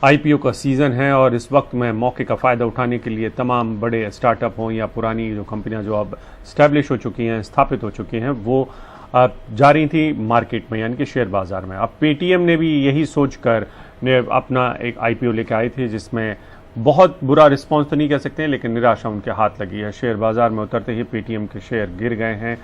IPO का season है और इस वक्त में मौके का फ़ायदा उठाने के लिए तमाम बड़े स्टार्टअप हों या पुरानी जो कंपनियां जो अब स्टैब्लिश हो चुकी हैं, स्थापित हो चुकी हैं, वो जा रही थी मार्केट में, यानी कि शेयर बाज़ार में। अब पेटीएम ने भी यही सोचकर अपना एक आईपीओ लेके आए थे, जिसमें बहुत बुरा रिस्पांस तो नहीं कह सकते हैं, लेकिन निराशा उनके हाथ लगी है। शेयर बाजार में उतरते ही पेटीएम के शेयर गिर गए हैं।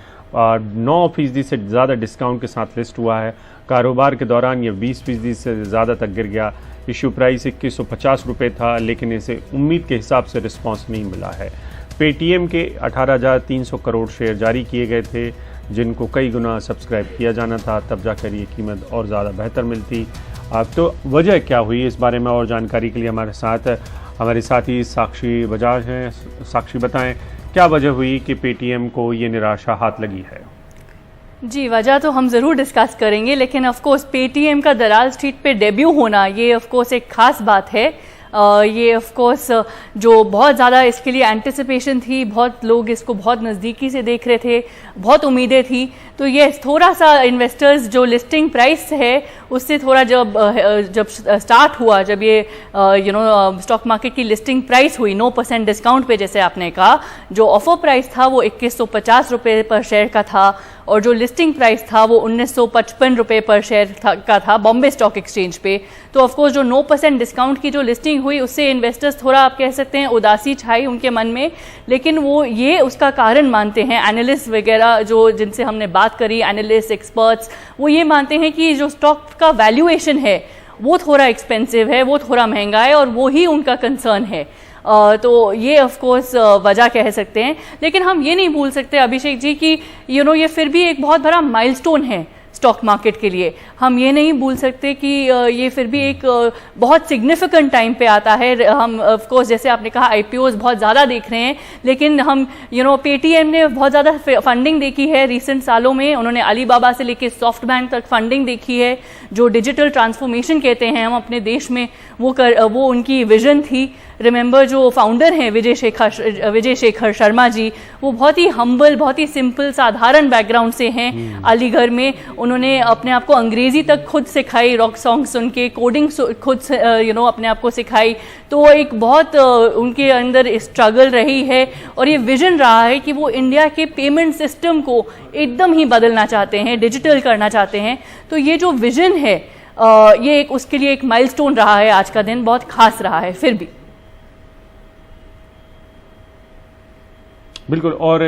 9% से ज़्यादा डिस्काउंट के साथ लिस्ट हुआ है। कारोबार के दौरान ये 20% से ज़्यादा तक गिर गया। इश्यू प्राइस 2150 रुपये था, लेकिन इसे उम्मीद के हिसाब से रिस्पांस नहीं मिला है। पेटीएम के 18,300 करोड़ शेयर जारी किए गए थे, जिनको कई गुना सब्सक्राइब किया जाना था, तब जाकर ये कीमत और ज़्यादा बेहतर मिलती। तो वजह क्या हुई, इस बारे में और जानकारी के लिए हमारे साथी साक्षी बजाज हैं। साक्षी, बताएं क्या वजह हुई कि पेटीएम को ये निराशा हाथ लगी है? जी, वजह तो हम ज़रूर डिस्कस करेंगे, लेकिन ऑफ कोर्स पेटीएम का दलाल स्ट्रीट पे डेब्यू होना ये ऑफ कोर्स एक ख़ास बात है। ये ऑफ कोर्स जो बहुत ज़्यादा इसके लिए एंटिसिपेशन थी, बहुत लोग इसको बहुत नज़दीकी से देख रहे थे, बहुत उम्मीदें थी। तो ये थोड़ा सा इन्वेस्टर्स जो लिस्टिंग प्राइस है उससे थोड़ा जब स्टार्ट हुआ, जब ये स्टॉक मार्केट की लिस्टिंग प्राइस हुई 9% डिस्काउंट पे, जैसे आपने कहा, जो ऑफर प्राइस था वो 2150 रुपये पर शेयर का था और जो लिस्टिंग प्राइस था वो 1955 रुपये पर शेयर का था बॉम्बे स्टॉक एक्सचेंज पे। तो ऑफकोर्स जो 9% डिस्काउंट की जो लिस्टिंग हुई उससे इन्वेस्टर्स थोड़ा, आप कह सकते हैं, उदासी छाई उनके मन में। लेकिन वो ये उसका कारण मानते हैं, एनालिस्ट वगैरह जो जिनसे हमने बात करी, एनालिस्ट एक्सपर्ट्स, वो ये मानते हैं कि जो स्टॉक का वैल्यूएशन है वो थोड़ा एक्सपेंसिव है, वो थोड़ा महंगा है और वो ही उनका कंसर्न है। तो ये ऑफ कोर्स वजह कह सकते हैं। लेकिन हम ये नहीं भूल सकते अभिषेक जी कि ये फिर भी एक बहुत बड़ा माइलस्टोन है स्टॉक मार्केट के लिए। हम ये नहीं भूल सकते कि ये फिर भी एक बहुत सिग्निफिकेंट टाइम पे आता है। हम ऑफ कोर्स, जैसे आपने कहा, आईपीओज बहुत ज़्यादा देख रहे हैं, लेकिन हम पेटीएम ने बहुत ज़्यादा फंडिंग देखी है रिसेंट सालों में। उन्होंने अलीबाबा से लेकर सॉफ्ट बैंक तक फंडिंग देखी है। जो डिजिटल ट्रांसफॉर्मेशन कहते हैं हम अपने देश में, वो उनकी विजन थी। रिमेंबर, जो फाउंडर हैं विजय शेखर शर्मा जी, वो बहुत ही हम्बल, बहुत ही सिंपल, साधारण बैकग्राउंड से हैं। अलीगढ़ में उन्होंने अपने आप को अंग्रेजी तक खुद सिखाई, रॉक सॉन्ग सुन के, कोडिंग खुद अपने आप को सिखाई। तो एक बहुत उनके अंदर स्ट्रगल रही है और ये विजन रहा है कि वो इंडिया के पेमेंट सिस्टम को एकदम ही बदलना चाहते हैं, डिजिटल करना चाहते हैं। तो ये जो विजन है ये उसके लिए एक माइलस्टोन रहा है। आज का दिन बहुत खास रहा है फिर भी। बिल्कुल। और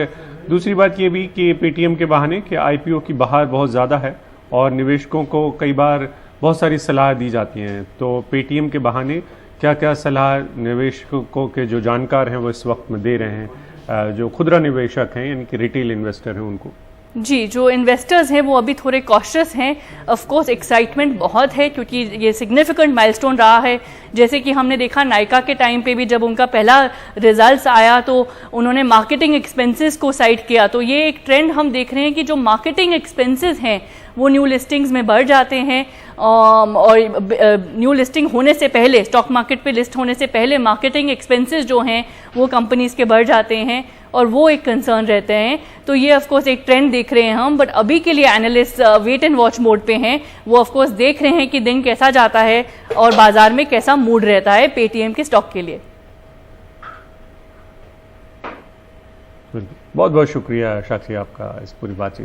दूसरी बात ये भी कि पेटीएम के बहाने कि आईपीओ की बहार बहुत ज़्यादा है और निवेशकों को कई बार बहुत सारी सलाह दी जाती हैं। तो पेटीएम के बहाने क्या क्या सलाह निवेशकों के जो जानकार हैं वो इस वक्त में दे रहे हैं, जो खुदरा निवेशक हैं, यानी कि रिटेल इन्वेस्टर हैं, उनको? जी, जो इन्वेस्टर्स हैं वो अभी थोड़े कॉशियस हैं। ऑफ कोर्स एक्साइटमेंट बहुत है क्योंकि ये सिग्निफिकेंट माइलस्टोन रहा है। जैसे कि हमने देखा नायका के टाइम पे भी, जब उनका पहला रिजल्ट्स आया तो उन्होंने मार्केटिंग एक्सपेंसेस को साइड किया। तो ये एक ट्रेंड हम देख रहे हैं कि जो मार्केटिंग एक्सपेंसेस हैं वो न्यू लिस्टिंग्स में बढ़ जाते हैं और न्यू लिस्टिंग होने से पहले, स्टॉक मार्केट पे लिस्ट होने से पहले मार्केटिंग एक्सपेंसेस जो हैं वो कंपनीज के बढ़ जाते हैं और वो एक कंसर्न रहते हैं। तो ये ऑफ कोर्स एक ट्रेंड देख रहे हैं हम, बट अभी के लिए analyst wait and watch mode पे हैं। वो ऑफ कोर्स देख रहे हैं कि दिन कैसा जाता है और बाजार में कैसा मूड रहता है पेटीएम के स्टॉक के लिए। बहुत बहुत शुक्रिया साक्षी आपका इस पूरी बातचीत।